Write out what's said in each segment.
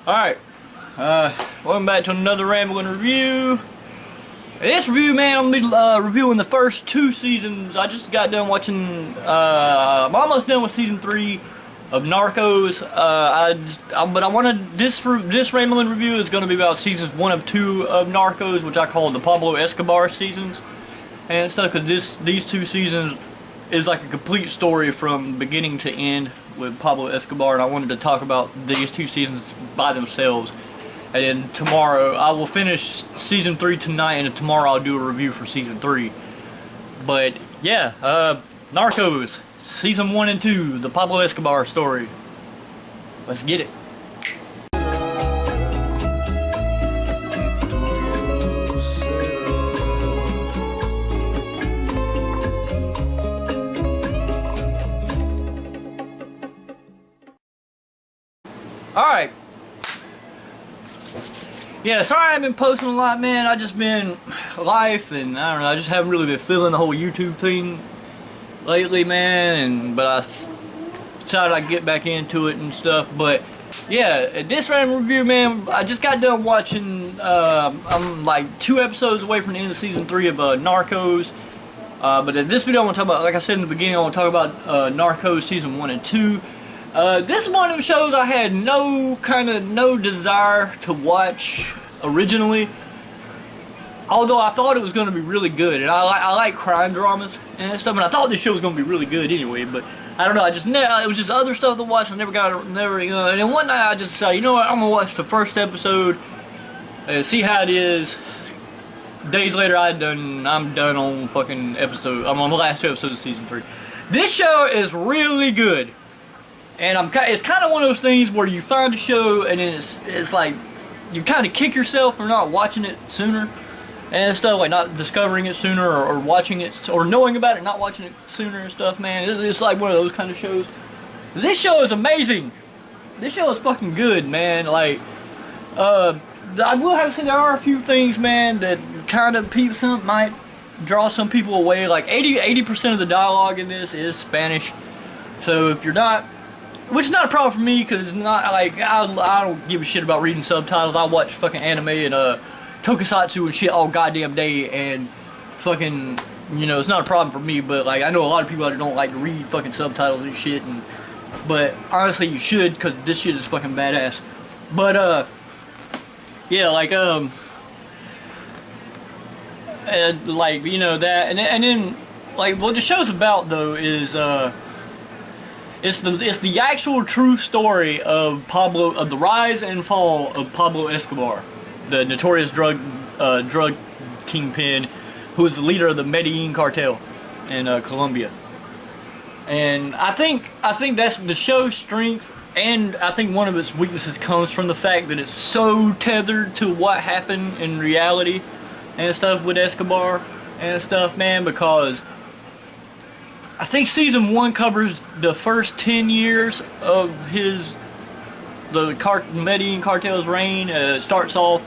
Alright, welcome back to another rambling review. This review, man, I'm gonna be reviewing the first two seasons. I just got done watching, I'm almost done with season 3 of Narcos. But I wanted, this rambling review is gonna be about seasons 1 of 2 of Narcos, which I call the Pablo Escobar seasons and stuff, because these two seasons is like a complete story from beginning to end with Pablo Escobar, and I wanted to talk about these two seasons by themselves. And then tomorrow I will finish season 3 tonight, and tomorrow I'll do a review for season 3. But yeah, Narcos season 1 and 2, the Pablo Escobar story. Let's get it. Alright. Yeah, sorry I've been posting a lot, man. I just been life, and I don't know, I just haven't really been feeling the whole YouTube thing lately, man, but I decided I'd get back into it and stuff. But yeah, this random review, man, I just got done watching, I'm like 2 episodes away from the end of season 3 of Narcos. But in this video I want to talk about, like I said in the beginning, I want to talk about Narcos season 1 and 2. This is one of them shows I had no desire to watch originally, although I thought it was going to be really good, and I like crime dramas and stuff, and I thought this show was going to be really good anyway. But I don't know, it was just other stuff to watch. I never, and then one night I just decided, you know what, I'm gonna watch the first episode and see how it is. Days later, I'm done on fucking episode. I'm on the last 2 episodes of season 3. This show is really good. And it's kind of one of those things where you find a show and then it's like you kind of kick yourself for not watching it sooner and stuff, like not discovering it sooner, or watching it, or knowing about it, not watching it sooner and stuff, man. It's like one of those kind of shows. This show is amazing. This show is fucking good, man. Like, I will have to say there are a few things, man, that kind of might draw some people away. Like 80% of the dialogue in this is Spanish. So if you're not, which is not a problem for me, because it's not like I don't give a shit about reading subtitles. I watch fucking anime and tokusatsu and shit all goddamn day, and fucking, you know, it's not a problem for me. But like, I know a lot of people that don't like to read fucking subtitles and shit, but honestly you should, because this shit is fucking badass. But yeah, like like, you know, that, and then like what the show's about though is it's the actual true story of the rise and fall of Pablo Escobar, the notorious drug kingpin, who is the leader of the Medellin cartel in Colombia. And I think that's the show's strength, and I think one of its weaknesses comes from the fact that it's so tethered to what happened in reality and stuff with Escobar and stuff, man, because I think season 1 covers the first 10 years of the Medellin cartel's reign. It starts off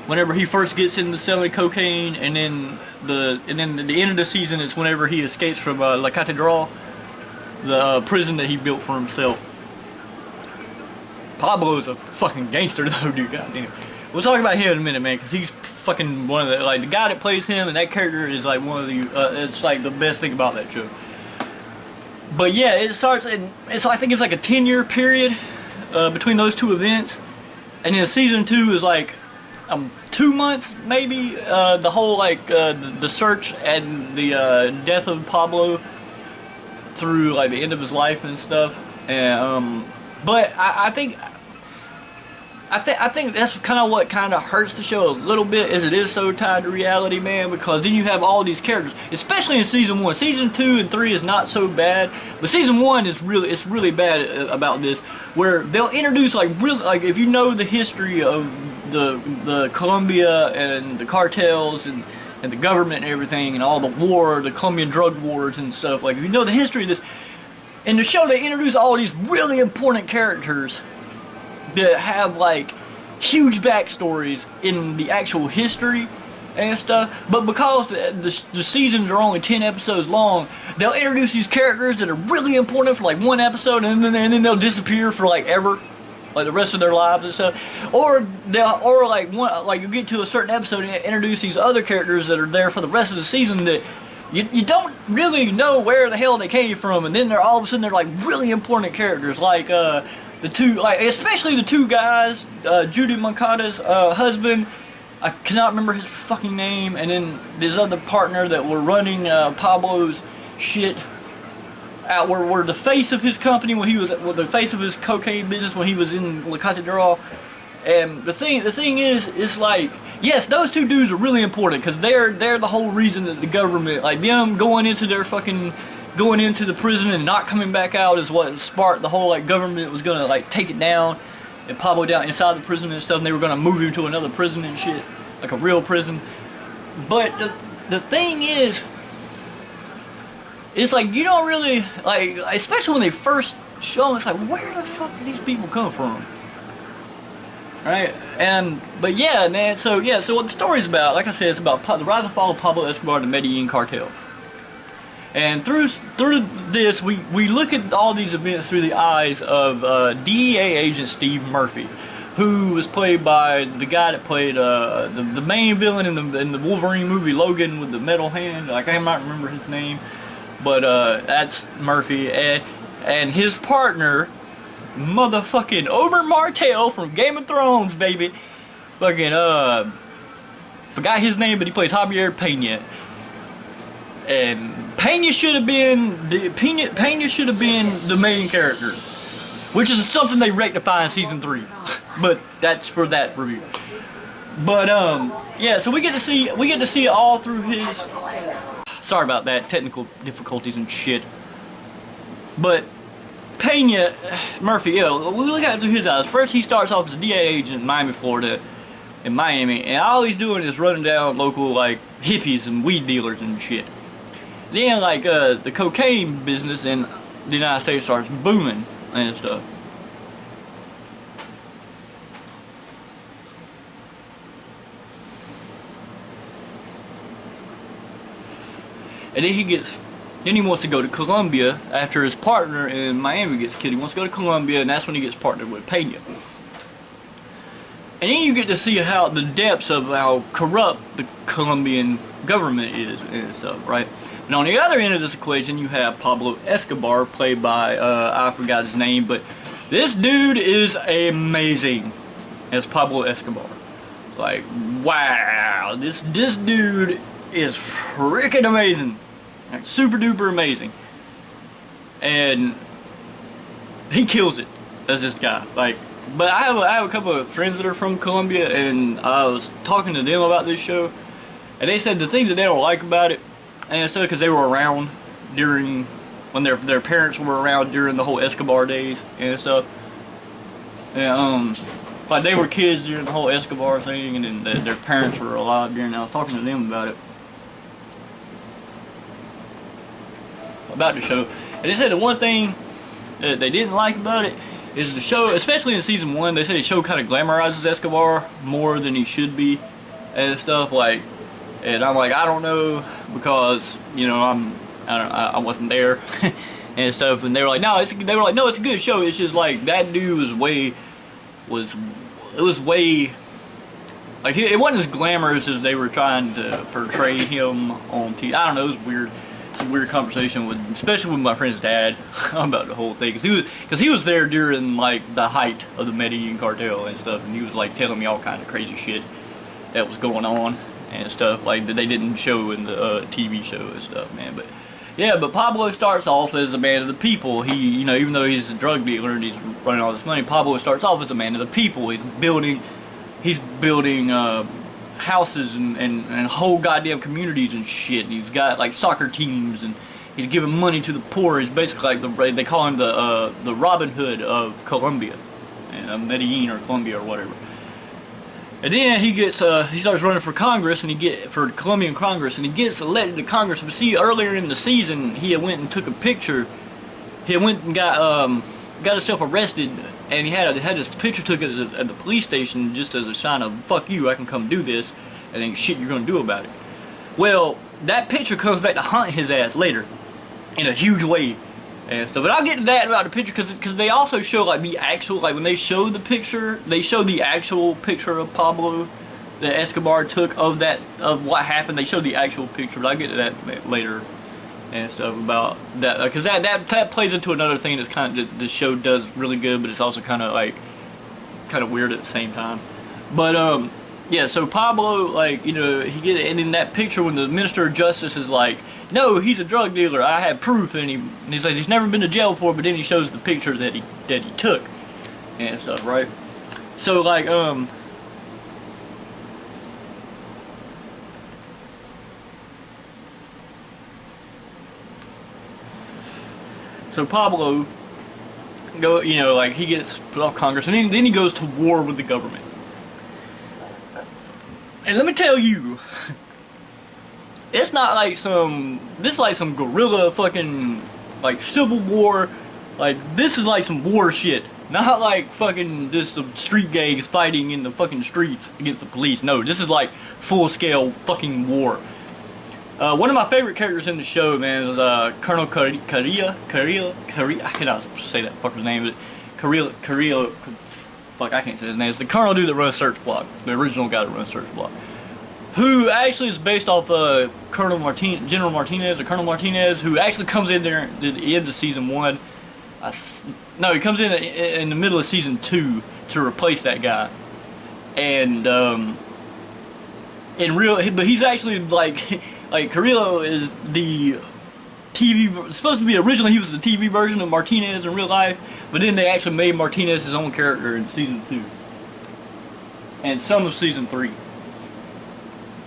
whenever he first gets into selling cocaine, and then the end of the season is whenever he escapes from La Catedral, the prison that he built for himself. Pablo is a fucking gangster though, dude. Goddamn. We'll talk about him in a minute, man, because he's fucking one of the, like, the guy that plays him, and that character is like one of the it's like the best thing about that show. But yeah, it starts, and I think it's like a 10-year period between those two events, and then season 2 is like 2 months maybe. The whole like the search and the death of Pablo through like the end of his life and stuff. And but I think that's kind of what kind of hurts the show a little bit, is it is so tied to reality, man, because then you have all these characters, especially in season 1. Season 2 and 3 is not so bad, but season 1 is really bad about this, where they'll introduce like if you know the history of the Colombia and the cartels and the government and everything, and all the Colombian drug wars and stuff, like if you know the history of this, in the show they introduce all these really important characters that have like huge backstories in the actual history and stuff, but because the seasons are only 10 episodes long, they'll introduce these characters that are really important for like 1 episode, and then they'll disappear for like ever, like the rest of their lives and stuff, or like you get to a certain episode and introduce these other characters that are there for the rest of the season that you don't really know where the hell they came from, and then they're all of a sudden they're like really important characters, like the two, like especially the two guys, Judy Moncada's husband. I cannot remember his fucking name, and then this other partner that were running Pablo's shit out, were the face of his company when he was, well, the face of his cocaine business when he was in La Catedral. And the thing is like, yes, those two dudes are really important because they're the whole reason that the government, like them going into the prison and not coming back out, is what sparked the whole like government was gonna like take it down and Pablo down inside the prison and stuff, and they were gonna move him to another prison and shit, like a real prison. But the thing is, it's like you don't really like, especially when they first show them, it's like, where the fuck did these people come from? Right? But yeah, man, so what the story's about, like I said, it's about the rise and fall of Pablo Escobar, the Medellin cartel. And through this, we look at all these events through the eyes of DEA agent Steve Murphy, who was played by the guy that played the main villain in the Wolverine movie, Logan, with the metal hand. Like, I cannot remember his name, but that's Murphy, and his partner, motherfucking Ober Martell from Game of Thrones, baby. Fucking forgot his name, but he plays Javier Pena. And Pena should have been the main character, which is something they rectify in season 3. But that's for that review. But yeah, so we get to see it all through his. Sorry about that, technical difficulties and shit. But Pena, Murphy, yeah, we look at it through his eyes. First, he starts off as a DA agent in Miami, Florida, and all he's doing is running down local like hippies and weed dealers and shit. Then like the cocaine business in the United States starts booming and stuff. And then he wants to go to Colombia after his partner in Miami gets killed. He wants to go to Colombia, and that's when he gets partnered with Pena. And then you get to see how the depths of how corrupt the Colombian government is and stuff, right? And on the other end of this equation, you have Pablo Escobar, played by, I forgot his name, but this dude is amazing as Pablo Escobar. Like, wow, this dude is freaking amazing. Like, super duper amazing. And he kills it as this guy. Like, but I have a couple of friends that are from Colombia, and I was talking to them about this show, and they said the thing that they don't like about it, and it's because they were around during, when their parents were around during the whole Escobar days and stuff. And like they were kids during the whole Escobar thing, and then their parents were alive during. I was talking to them about the show, and they said the one thing that they didn't like about it is the show, especially in season 1, they said the show kind of glamorizes Escobar more than he should be and stuff, like, and I'm like, I don't know, because, you know, I wasn't there and stuff, and they were like, no, it's a good show, it's just like, that dude was way, like, it wasn't as glamorous as they were trying to portray him on TV. I don't know, it was weird. It's a weird conversation with, especially with my friend's dad, about the whole thing, because he was there during like the height of the Medellin cartel and stuff, and he was like telling me all kind of crazy shit that was going on and stuff like that they didn't show in the TV show and stuff, man. But yeah, but Pablo starts off as a man of the people. He, you know, even though he's a drug dealer and he's running all this money, Pablo starts off as a man of the people. He's building houses and whole goddamn communities and shit. And he's got like soccer teams, and he's giving money to the poor. He's basically like they call him the Robin Hood of Colombia, and Medellin or Colombia or whatever. And then he starts running for Congress, and for Colombian Congress, and he gets elected to Congress. But see, earlier in the season, he had went and took a picture. He went and got himself arrested, and he had his picture took at the police station just as a sign of, fuck you, I can come do this, and then shit you're gonna do about it. Well, that picture comes back to haunt his ass later, in a huge way, and stuff. But I'll get to that about the picture because they also show like the actual, like when they show the picture, they show the actual picture of Pablo that Escobar took of what happened. They show the actual picture, but I'll get to that later and stuff about that because that plays into another thing that's kind of the show does really good, but it's also kind of weird at the same time. But yeah, so Pablo, like, you know, and in that picture when the Minister of Justice is like, no, he's a drug dealer, I have proof, and he's like, he's never been to jail before, but then he shows the picture that he took and stuff, right? So like so Pablo you know, like he gets put off Congress, and then he goes to war with the government. And let me tell you, it's not like this is like some guerrilla fucking, like, civil war. Like, this is like some war shit. Not like fucking just some street gangs fighting in the fucking streets against the police. No, this is like full-scale fucking war. One of my favorite characters in the show, man, is Colonel Carrillo. I cannot say that fucker's name, but Carrillo. Fuck, I can't say his name. It's the Colonel dude that runs Search Block, the original guy that runs Search Block, who actually is based off General Martinez, who actually comes in there at the end of season 1. No, he comes in the middle of season 2 to replace that guy, and but he's actually like Carrillo is the TV, supposed to be originally he was the TV version of Martinez in real life, but then they actually made Martinez his own character in season 2 and some of season 3.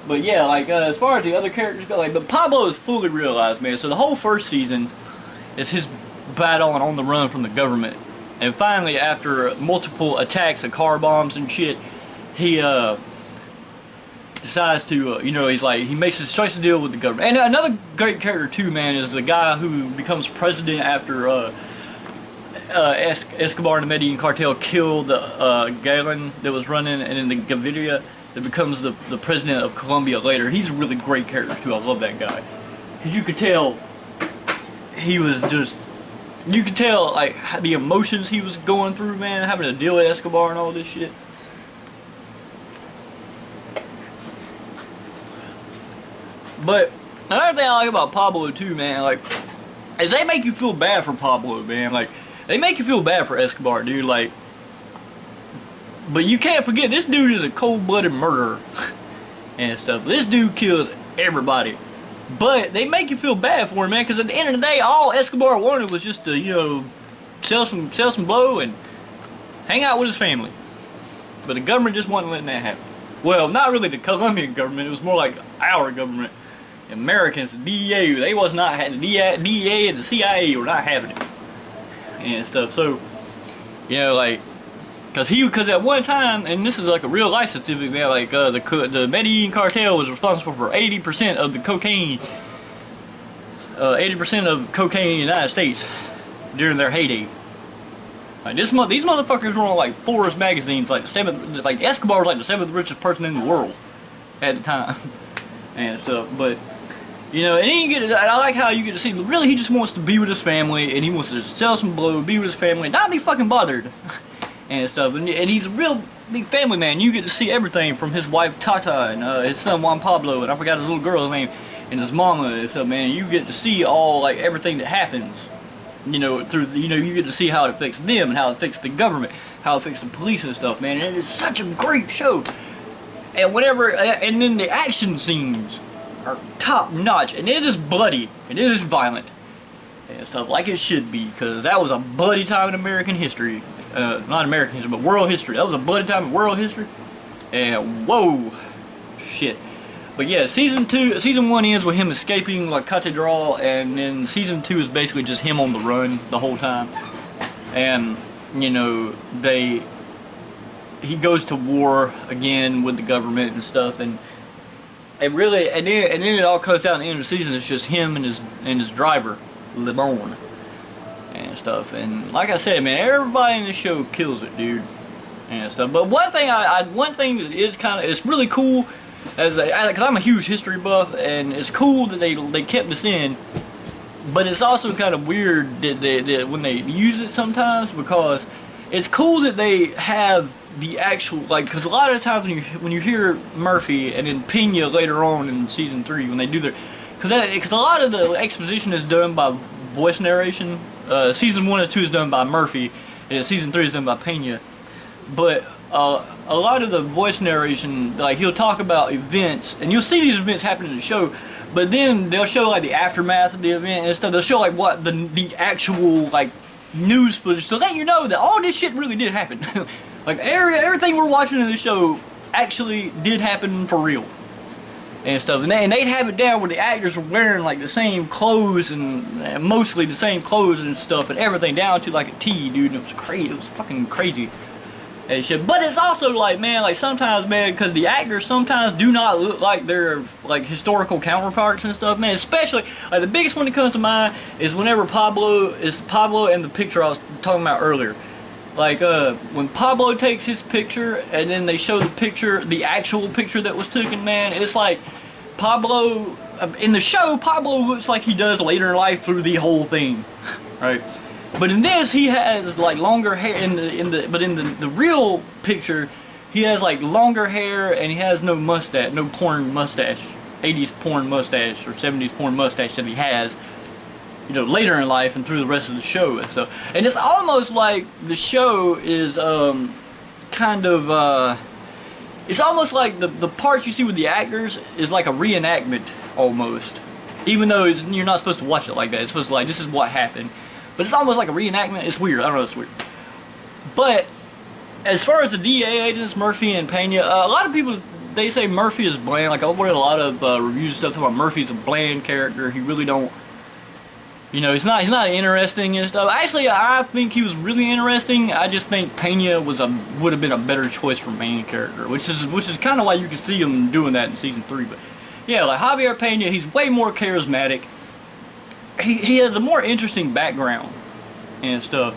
But yeah, like as far as the other characters go, like, but Pablo is fully realized, man. So the whole first season is his battle and on the run from the government, and finally after multiple attacks of car bombs and shit, he decides to, you know, he makes his choice to deal with the government. And another great character too, man, is the guy who becomes president after Escobar and the Medellin cartel killed Galen that was running, and then the Gaviria that becomes the president of Colombia later. He's a really great character too. I love that guy. Because you could tell he was just, you could tell like the emotions he was going through, man, having to deal with Escobar and all this shit. But another thing I like about Pablo too, man, like, is they make you feel bad for Pablo, man. Like, they make you feel bad for Escobar, dude. Like, but you can't forget this dude is a cold-blooded murderer and stuff. This dude kills everybody. But they make you feel bad for him, man, because at the end of the day, all Escobar wanted was just to, you know, sell some blow and hang out with his family. But the government just wasn't letting that happen. Well, not really the Colombian government. It was more like our government. Americans, the DEA, they was not having the DEA and the CIA were not having it and stuff. So, you know, like, because at one time, and this is like a real life statistic, man, like the Medellin cartel was responsible for 80% of the cocaine, 80% of cocaine in the United States during their heyday. Like these motherfuckers were on like Forbes magazines, like Escobar was like the 7th richest person in the world at the time and stuff. But you know, and then I like how you get to see, really he just wants to be with his family, and he wants to sell some blow, be with his family, not be fucking bothered and stuff. And he's a real big family man. You get to see everything from his wife Tata and his son Juan Pablo, and I forgot his little girl's name, and his mama and stuff, man. You get to see all, like, everything that happens, you know, through, you know, you get to see how it affects them and how it affects the government, how it affects the police and stuff, man. And it's such a great show. And and then the action scenes are top notch, and it is bloody, and it is violent and stuff, like it should be, because that was a bloody time in American history. Not American history, but world history. That was a bloody time in world history. And whoa, shit. But yeah, season 1 ends with him escaping La Catedral, and then season 2 is basically just him on the run the whole time. And you know, he goes to war again with the government and stuff, and then it all cuts out at the end of the season. It's just him and his driver, LeBron, and stuff. And like I said, man, everybody in the show kills it, dude, and stuff. But one thing that is it's really cool, because I'm a huge history buff, and it's cool that they kept this in, but it's also kind of weird that when they use it sometimes, because it's cool that they have the actual, like, because a lot of times when you hear Murphy and then Pena later on in season 3 when they do their, because a lot of the exposition is done by voice narration. Season 1 and 2 is done by Murphy, and season 3 is done by Pena. But a lot of the voice narration, like, he'll talk about events, and you'll see these events happen in the show, but then they'll show like the aftermath of the event and stuff. They'll show like what the actual like news footage to let you know that all this shit really did happen. Like everything we're watching in the show actually did happen for real and stuff. And they'd have it down where the actors were wearing like the same clothes and mostly the same clothes and stuff and everything down to like a T, dude. And it was crazy. It was fucking crazy. And shit. But it's also like, man, like sometimes, man, because the actors sometimes do not look like their like historical counterparts and stuff, man. Especially like the biggest one that comes to mind is whenever Pablo and the picture I was talking about earlier. Like when Pablo takes his picture and then they show the picture, the actual picture that was taken, man, it's like Pablo in the show. Pablo looks like he does later in life through the whole thing, right? But in this, he has like longer hair. But in the real picture, he has like longer hair and he has no mustache, no porn mustache, 80s porn mustache or 70s porn mustache that he has, you know, later in life and through the rest of the show. And so, and it's almost like the show is kind of it's almost like the parts you see with the actors is like a reenactment almost, even though you're not supposed to watch it like that. It's supposed to like, this is what happened. But it's almost like a reenactment. It's weird. I don't know. It's weird. But as far as the DA agents, Murphy and Pena, a lot of people, they say Murphy is bland. Like I've read a lot of reviews and stuff talking about Murphy's a bland character. He really don't, you know, he's not interesting and stuff. Actually, I think he was really interesting. I just think Pena would have been a better choice for main character, which is kind of why you can see him doing that in season 3. But yeah, like Javier Pena, he's way more charismatic. He has a more interesting background and stuff.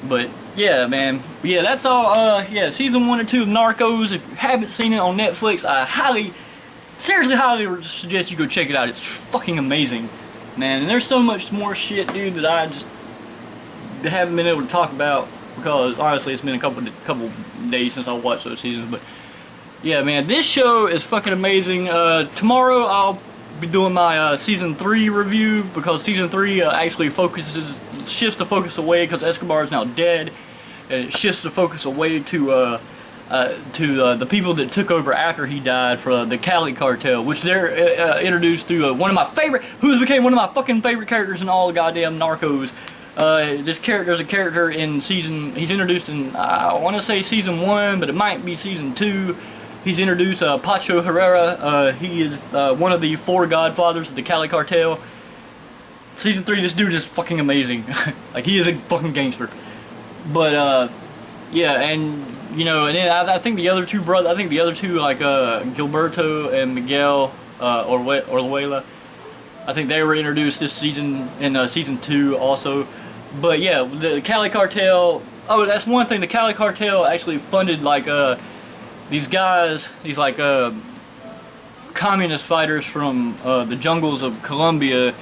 But yeah, man. Yeah, that's all. Yeah, season 1 and 2 of Narcos. If you haven't seen it on Netflix, I seriously highly suggest you go check it out. It's fucking amazing, man. And there's so much more shit, dude, that I just haven't been able to talk about because honestly, it's been a couple days since I watched those seasons. But yeah, man, this show is fucking amazing. Tomorrow I'll be doing my season 3 review because season 3 actually shifts the focus away because Escobar is now dead. It shifts the focus away to the people that took over after he died for the Cali cartel, which they're introduced through one of my favorite, who's became one of my fucking favorite characters in all the goddamn Narcos. This character is a character in he's introduced in, I want to say season 1, but it might be season 2. He's introduced Pacho Herrera. He is one of the 4 godfathers of the Cali cartel. Season 3, this dude is fucking amazing. Like, he is a fucking gangster. But, yeah, and, you know, and then I think the other two brothers, like, Gilberto and Miguel Orluela, I think they were introduced this season, in season 2 also. But, yeah, the Cali cartel, oh, that's one thing, the Cali cartel actually funded, like, these guys, these like communist fighters from the jungles of Colombia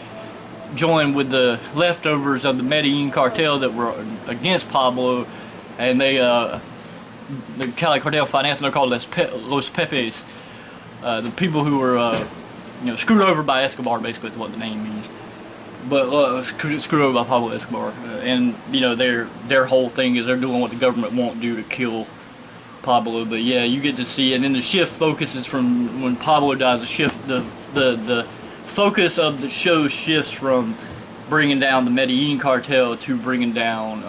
joined with the leftovers of the Medellin cartel that were against Pablo, and they the Cali cartel financed, and they're called Los Pepes, the people who were you know, screwed over by Escobar, basically is what the name means. But screwed over by Pablo Escobar, and you know their whole thing is they're doing what the government won't do to kill Pablo. But yeah, you get to see, and then the shift focuses from when Pablo dies. The focus of the show shifts from bringing down the Medellin cartel to bringing down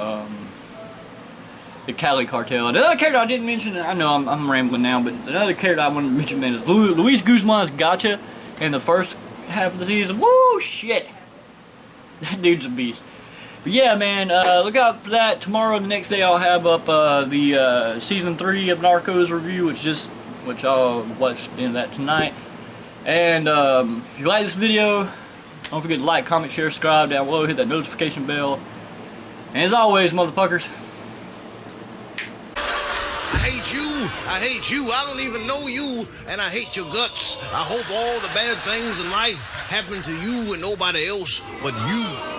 the Cali cartel. And another character I didn't mention, I know I'm rambling now, but another character I wanted to mention, man, is Luis Guzman's Gotcha in the first half of the season. Woo, shit, that dude's a beast. But yeah, man, look out for that. Tomorrow, the next day, I'll have up the season 3 of Narcos review, which I'll watch the end of that tonight. And if you like this video, don't forget to like, comment, share, subscribe down below, hit that notification bell. And as always, motherfuckers, hate you. I hate you. I don't even know you, and I hate your guts. I hope all the bad things in life happen to you and nobody else but you.